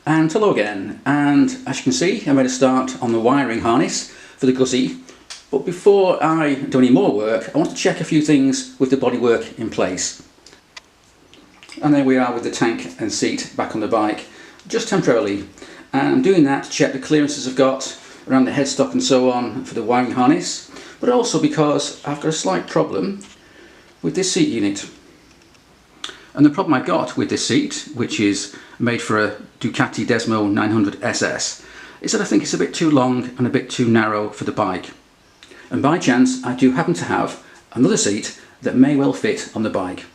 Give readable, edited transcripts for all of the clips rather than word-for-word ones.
And hello again, and as you can see I'm ready to start on the wiring harness for the Guzzi, but before I do any more work I want to check a few things with the bodywork in place. And there we are with the tank and seat back on the bike, just temporarily, and I'm doing that to check the clearances I've got around the headstock and so on for the wiring harness, but also because I've got a slight problem with this seat unit. And the problem I've got with this seat, which is made for a Ducati Desmo 900 SS, is that I think it's a bit too long and a bit too narrow for the bike. And by chance I do happen to have another seat that may well fit on the bike.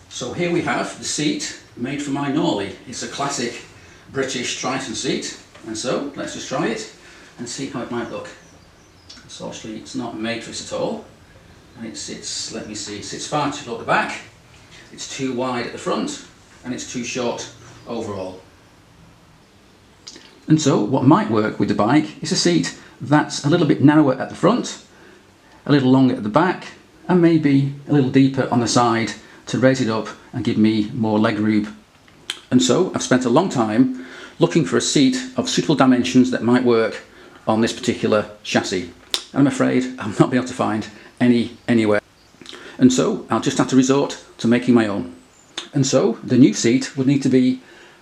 So here we have the seat made for my Norley. It's a classic British Triton seat, and so let's just try it and see how it might look. So actually it's not made for this at all, and it sits, let me see, it sits far too low at the back. It's too wide at the front and it's too short overall. And so what might work with the bike is a seat that's a little bit narrower at the front, a little longer at the back, and maybe a little deeper on the side to raise it up and give me more leg room. And so I've spent a long time looking for a seat of suitable dimensions that might work on this particular chassis. And I'm afraid I've not been able to find any anywhere. And so I'll just have to resort to making my own. And so the new seat would need to be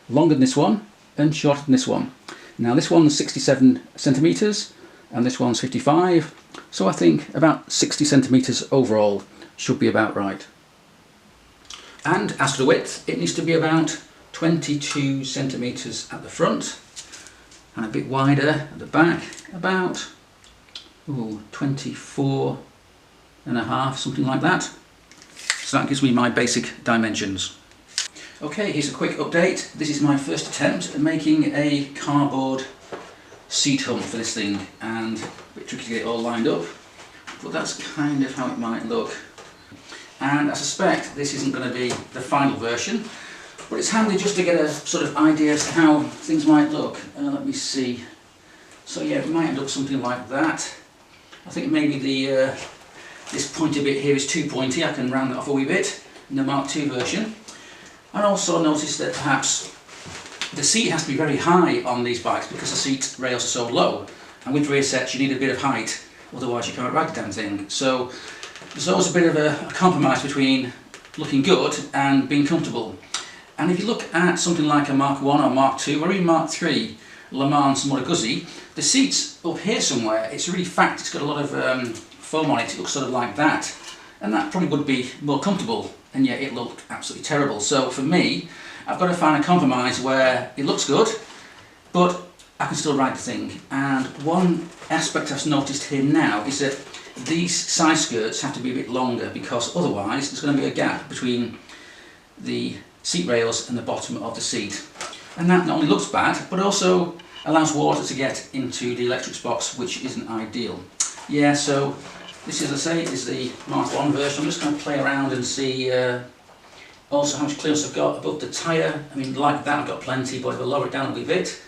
longer than this one and shorter than this one. Now this one's 67 centimetres and this one's 55, so I think about 60 centimetres overall should be about right. And as to the width, it needs to be about 22 centimetres at the front and a bit wider at the back, about 24 and a half, something like that. So that gives me my basic dimensions. Okay, here's a quick update. This is my first attempt at making a cardboard seat hump for this thing, and a bit tricky to get it all lined up, but that's kind of how it might look. And I suspect this isn't going to be the final version, but it's handy just to get a sort of idea as to how things might look. Let me see. So yeah, it might end up something like that. I think maybe this pointy bit here is too pointy. I can round it off a wee bit in the Mark II version. And also notice that perhaps the seat has to be very high on these bikes because the seat rails are so low. And with rear sets you need a bit of height, otherwise you can't ride the damn thing. So there's always a bit of a compromise between looking good and being comfortable. And if you look at something like a Mark I or Mark II or even Mark III, Le Mans Motor Guzzi, the seat's up here somewhere. It's really fat, it's got a lot of foam on it, it looks sort of like that. And that probably would be more comfortable, and yet it looked absolutely terrible. So for me, I've got to find a compromise where it looks good, but I can still ride the thing. And one aspect I've noticed here now is that these side skirts have to be a bit longer, because otherwise there's going to be a gap between the seat rails and the bottom of the seat. And that not only looks bad, but also allows water to get into the electrics box, which isn't ideal. Yeah, so this, as I say, is the Mark I version. I'm just going to play around and see also how much clearance I've got above the tyre. I mean, like that I've got plenty, but if I lower it down a wee bit,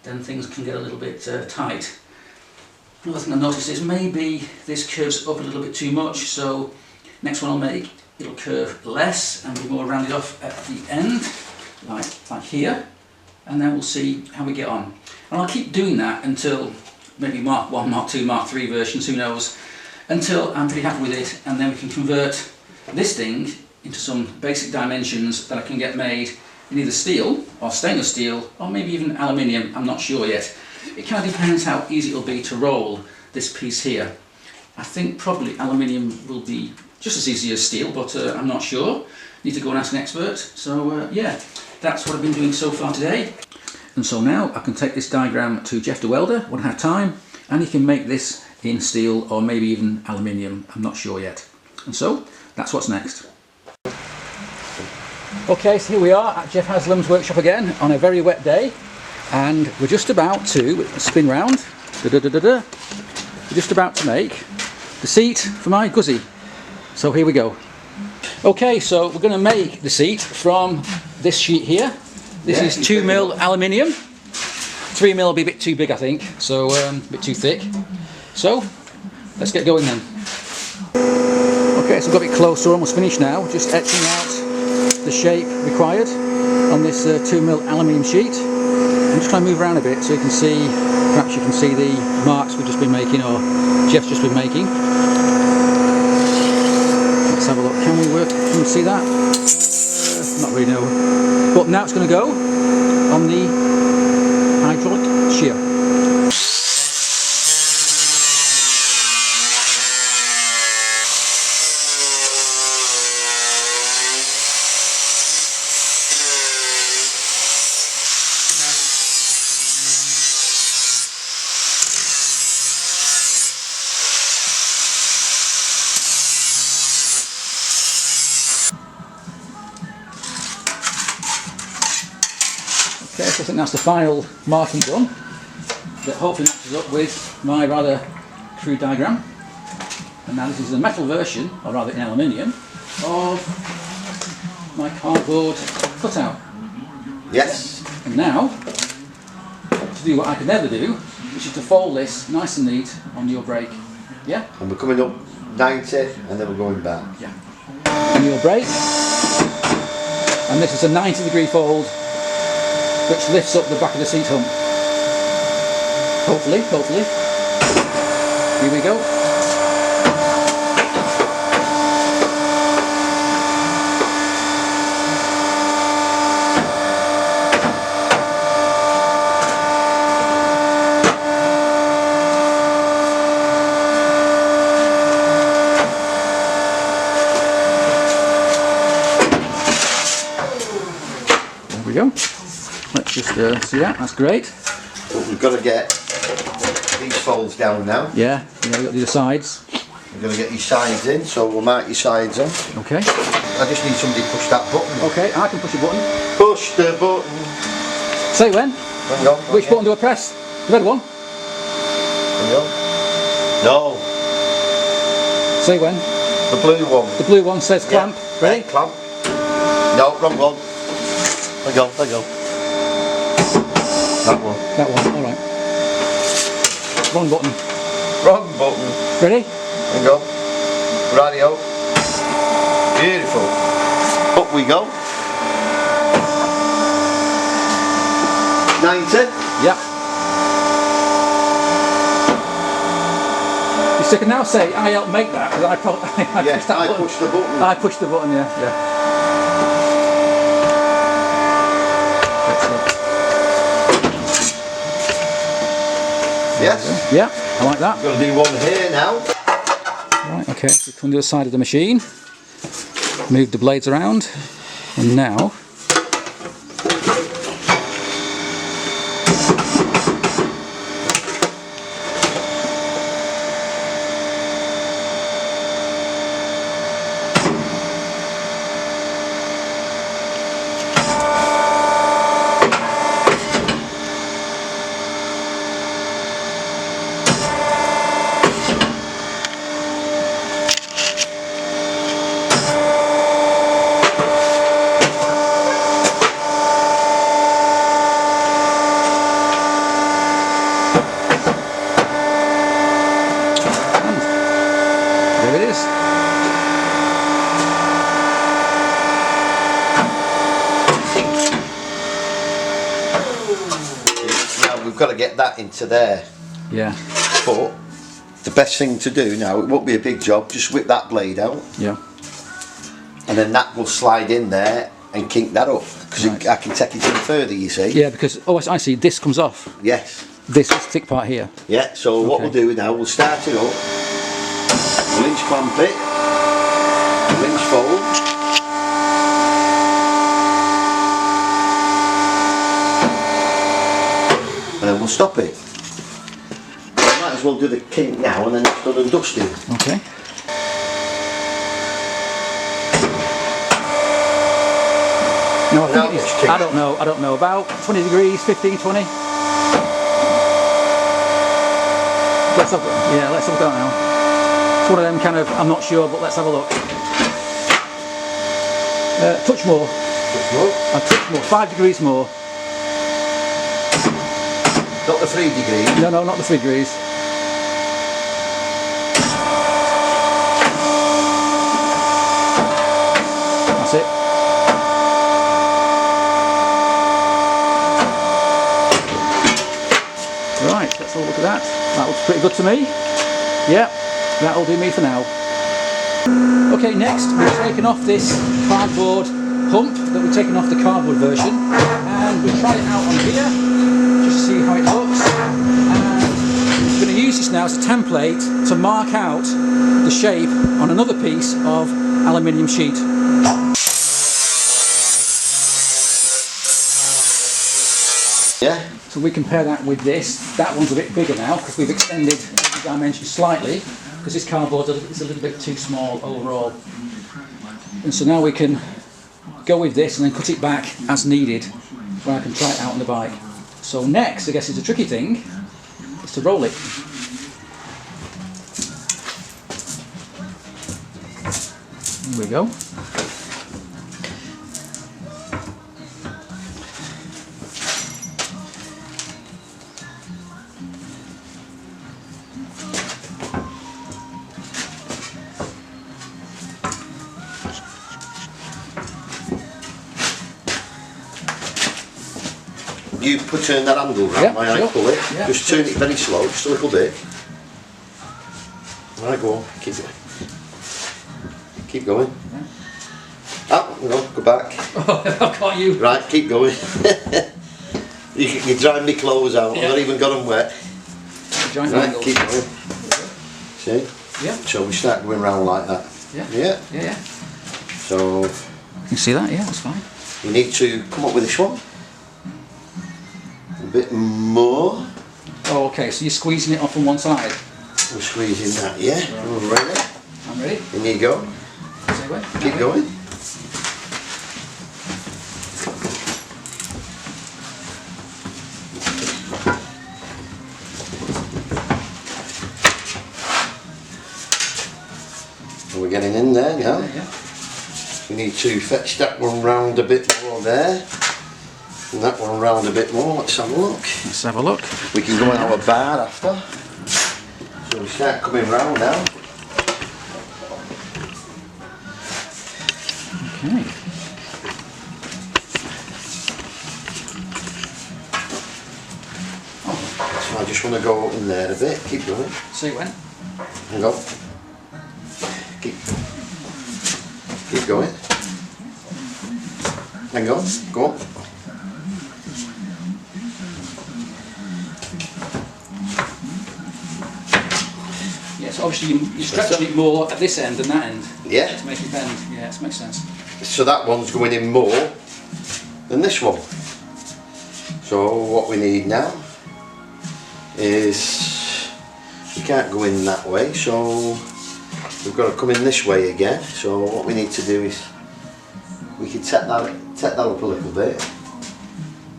then things can get a little bit tight. Another thing I've noticed is maybe this curves up a little bit too much, so next one I'll make, it'll curve less and be more rounded off at the end, like here, and then we'll see how we get on. And I'll keep doing that until maybe Mark I, Mark II, Mark III versions, who knows, until I'm pretty happy with it, and then we can convert this thing into some basic dimensions that I can get made in either steel or stainless steel or maybe even aluminium. I'm not sure yet. It kind of depends how easy it'll be to roll this piece here. I think probably aluminium will be just as easy as steel, but I'm not sure. Need to go and ask an expert. So yeah, that's what I've been doing so far today. And so now I can take this diagram to Jeff the welder when I have time, and he can make this in steel or maybe even aluminium. I'm not sure yet. And so that's what's next. Okay, so here we are at Jeff Haslam's workshop again on a very wet day, and we're just about to spin round. We're just about to make the seat for my Guzzi. So here we go. Okay, so we're going to make the seat from this sheet here. This is 2mm aluminium. 3mm will be a bit too big, I think, so a bit too thick. So let's get going then. Okay, so I've got a bit closer, almost finished now, just etching out the shape required. on this 2mm aluminium sheet. I'm just trying to move around a bit so you can see, perhaps you can see the marks we've just been making, or Jeff's just been making. Let's have a look. Can we see that? Not really, no. But now it's going to go on the hydraulic shear. Okay, so I think that's the final marking done. That hopefully matches up with my rather crude diagram. And now this is the metal version, or rather in aluminium, of my cardboard cutout. Yes. And now, to do what I could never do, which is to fold this nice and neat on your brake. Yeah? And we're coming up 90 and then we're going back. Yeah. On your brake. And this is a 90-degree fold, which lifts up the back of the seat hump. Hopefully. Here we go. There we go. Let's just see that, that's great. But we've got to get these folds down now. Yeah, we've got the sides. We're going to get these sides in, so we'll mark your sides on. Okay. I just need somebody to push that button. Okay, I can push a button. Push the button. Say when? Hang on. Which button do I press? The red one? Hang on. No, Say when? the blue one. The blue one says clamp. Yeah. Ready? Clamp. No, wrong one. Hang on. That one. That one, alright. Wrong button. Wrong button. Ready? Hang on. Radio. Beautiful. Up we go. 90. Yeah. You stick it now, say, I helped make that, because I pushed that button. Pushed the button. I pushed the button, yeah. Yes. Yeah, I like that. We're going to do one here now. Right, okay, so we come to the side of the machine, move the blades around, and now there it is. Now we've got to get that into there. Yeah. But the best thing to do now, it won't be a big job, just whip that blade out. Yeah. And then that will slide in there and kink that up. Because Right. I can take it in further, you see. Yeah, because, oh, I see, this comes off. Yes. This thick part here. Yeah, so what Okay. we'll do now, we'll start it up. We'll inch clamp it. We'll inch fold. And then we'll stop it. So I might as well do the kink now and then it's done and dusted. Okay. No, I think it's, I don't know, about 20 degrees, 15, 20? Let's have a look now. It's one of them kind of, I'm not sure, but let's have a look. Touch more. A touch more, 5 degrees more. Not the 3 degrees. No, not the 3 degrees. That's it. So look at that. That looks pretty good to me. Yeah, that'll do me for now. Okay, next we've taken off this cardboard hump that we've taken off the cardboard version, and we'll try it out on here just to see how it looks. And we're going to use this now as a template to mark out the shape on another piece of aluminium sheet. Yeah. So we compare that with this. That one's a bit bigger now because we've extended the dimension slightly, because this cardboard is a little bit too small overall. And so now we can go with this and then cut it back as needed when I can try it out on the bike. So next, I guess is a tricky thing, is to roll it. Here we go. You turn that handle round, my eye pull it. Yeah, just turn it very slow, just a little bit. Right, go on, keep it. Keep going. Up, no, go back. Oh, I've got you. Right, keep going. You're drying my clothes out, I've not even got them wet. Right, keep going. See? Yeah. So we start going round like that. Yeah. Yeah. Yeah. So You can see that, yeah, that's fine. you need to come up with this one. A bit more. Oh, okay, so you're squeezing it off on one side. We're squeezing that, yeah. We're ready. I'm ready. In you go. Say when. Keep going. And we're getting in there now. Yeah. We need to fetch that one round a bit more there. And that one round a bit more. Let's have a look. Let's have a look. We can go in our bar after. So we start coming round now. Okay. So I just want to go in there a bit. Keep going. Say when. Hang on. Keep going. Hang on. Go on. Yes, obviously you're stretching it more at this end than that end. Yeah. To make it bend. Yeah, it makes sense. So that one's going in more than this one. So what we need now is, we can't go in that way, so we've got to come in this way again. So what we need to do is, we can take that up a little bit,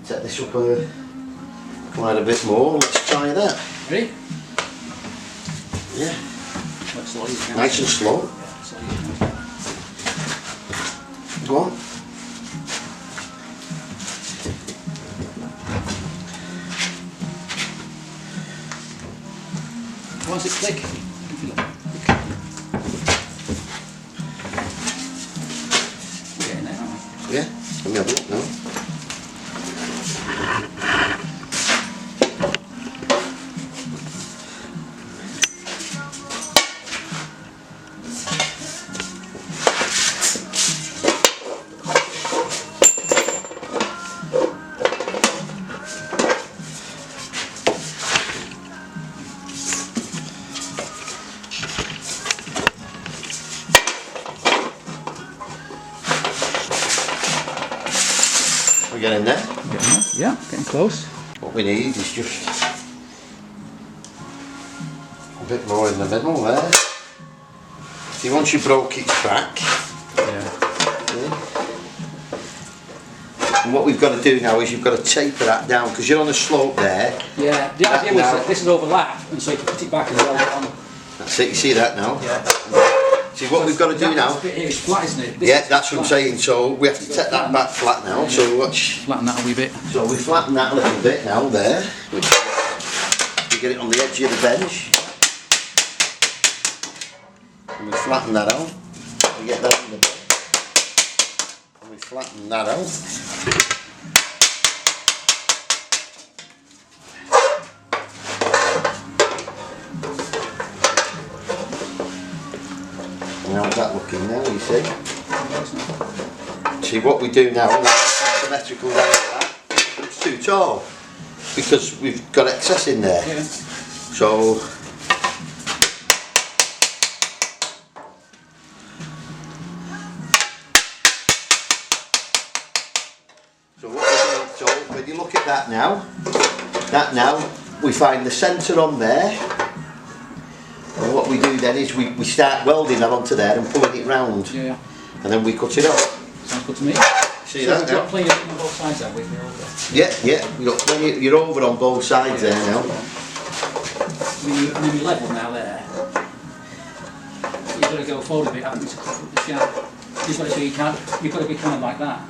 take this up quite a bit more. Let's try that. Ready? Yeah. Slow, Nice and slow. Yeah, slow. Go on. Once it's click, we're getting there, aren't we? Yeah. Let me have a look now. We're getting there. Yeah, getting close. What we need is just a bit more in the middle there. See, once you broke its back, Yeah. and what we've got to do now is you've got to taper that down because you're on the slope there. Yeah, the idea was that this is overlap, and so you can put it back and weld it on. That's it, you see that now? Yeah. See what we've got to do now? This bit here is flat, isn't it? This Yeah, is that's what I'm flat. saying. So we have to take that back flat now. So watch. Flatten that a wee bit. So we flatten that a little bit now there. We get it on the edge of the bench. And we flatten that out. We get that in the bit. And we flatten that out. how's that looking now, you see? See what we do now, that's symmetrical like that. It's too tall because we've got excess in there. Yeah. So when you look at that now, we find the centre on there, and what we do then is we start welding that onto there and pulling it round, Yeah. and then we cut it off. Sounds good to me. See So that we've now? got plenty of on both sides, have we? Yeah, we got plenty. You're over on both sides there now. When you level now there, you've got to go forward a bit, haven't you, to cut up the shaft. You've got to, you've got to be kind of like that.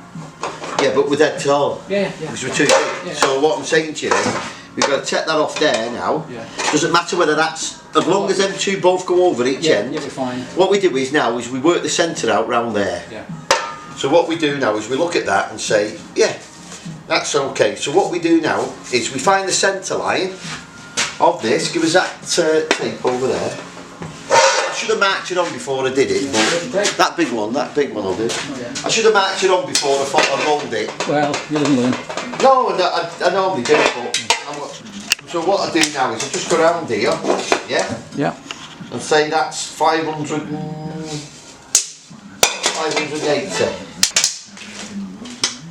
Yeah, but we're dead tall. Yeah. Because we're too big. Yeah. So what I'm saying to you is, we've got to take that off there now. Yeah. Doesn't matter whether that's, as long as them two both go over each end. Yeah, we're fine. What we do is now is we work the centre out round there. Yeah. So what we do now is we look at that and say, yeah, that's okay. So what we do now is we find the centre line of this. Give us that tape over there. I should have marked it on before I did it, but that big one will do. Oh, yeah. I should have marked it on before I thought I rolled it. Well, you live and learn. No, I normally do it, but so what I do now is I just go around here, Yeah. and say that's 580.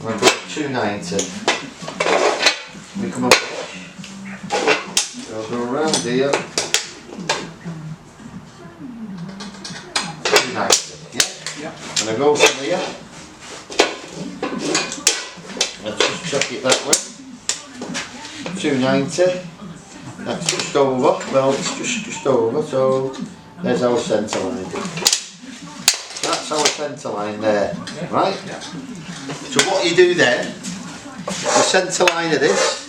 And I've got 290. We come up. I'll go around here. 290. Yeah. And I go from here. Let's just check it that way. 290. That's just over. Well, it's just over. So there's our centre line. That's our centre line there, right? Yeah. So what you do then, the centre line of this,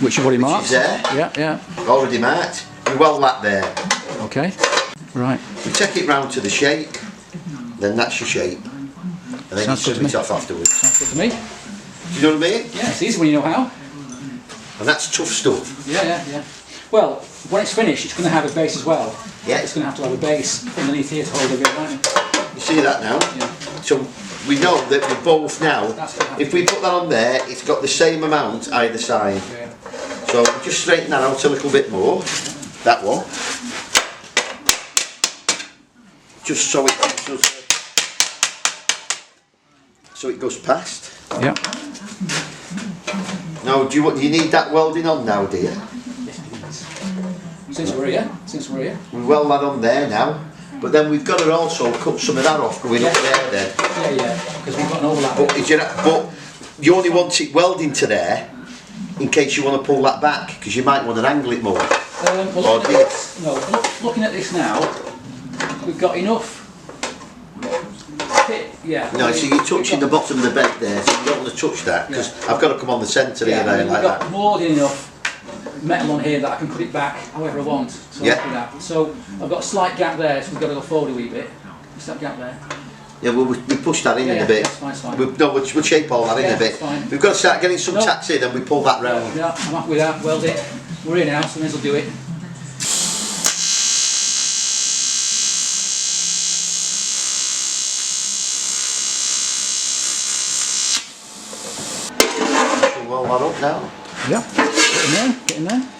Which you've already marked? is there, Yeah. already marked, you weld that there. Okay. Right. We take it round to the shape, then that's your shape. And then Sounds you good to trim it me. off afterwards. Sounds good to me. Do you know what I mean? Yeah, it's easy when you know how. And that's tough stuff. Yeah. Well, when it's finished, it's going to have a base as well. Yeah. It's going to have to have a base underneath here to hold it, right? You see that now? Yeah. So we know that we both now, That's gonna happen. if we put that on there, it's got the same amount either side. Yeah. So we just straighten that out a little bit more. That one. Just so it goes past. Yeah. Now, do you need that welding on now, do you? Yes, please. Since we're here. We weld that on there now, but then we've got to also cut some of that off going up there then. Yeah. Because we've got an overlap. But you only want it welding to there in case you want to pull that back, because you might want to angle it more. Well, looking at this now, we've got enough. Yeah. No, so you're touching the bottom of the bed there, so you don't want to touch that, because I've got to come on the centre here there We've like got that. more than enough metal on here that I can put it back however I want. So Yeah. I'll do that. So I've got a slight gap there, so we've got to go forward a wee bit. Just that gap there. Yeah, well, we push that in a bit. That's fine, it's fine. We'll shape all that in a bit. it's fine. We've got to start getting some tacks in and we pull that round. Yeah, I'm happy with that. Weld it. We're here now, so may as well do it. We'll weld that up now. Yeah. Get in there.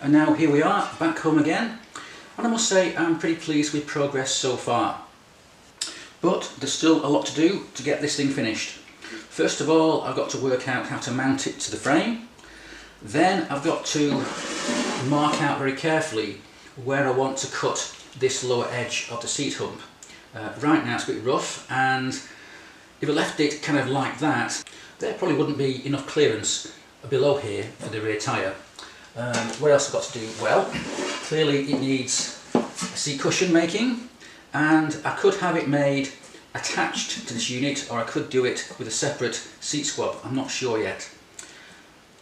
And now here we are, back home again, and I must say I'm pretty pleased with progress so far. But there's still a lot to do to get this thing finished. First of all, I've got to work out how to mount it to the frame. Then I've got to mark out very carefully where I want to cut this lower edge of the seat hump. Right now it's a bit rough, and If I left it kind of like that, there probably wouldn't be enough clearance below here for the rear tyre. What else I've got to do? Well, clearly it needs a seat cushion making, and I could have it made attached to this unit, or I could do it with a separate seat squab. I'm not sure yet.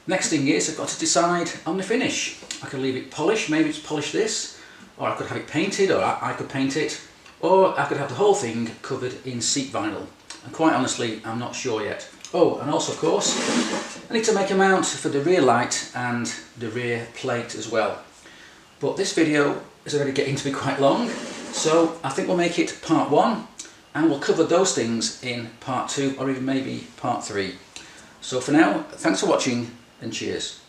Next thing is I've got to decide on the finish. I could leave it polished, maybe it's polish this, or I could have it painted, or I could paint it, or I could have the whole thing covered in seat vinyl. And quite honestly, I'm not sure yet. Oh, and also of course, I need to make a mount for the rear light and the rear plate as well. But this video is already getting to be quite long, so I think we'll make it part 1, and we'll cover those things in part 2, or even maybe part 3. So for now, thanks for watching, and cheers.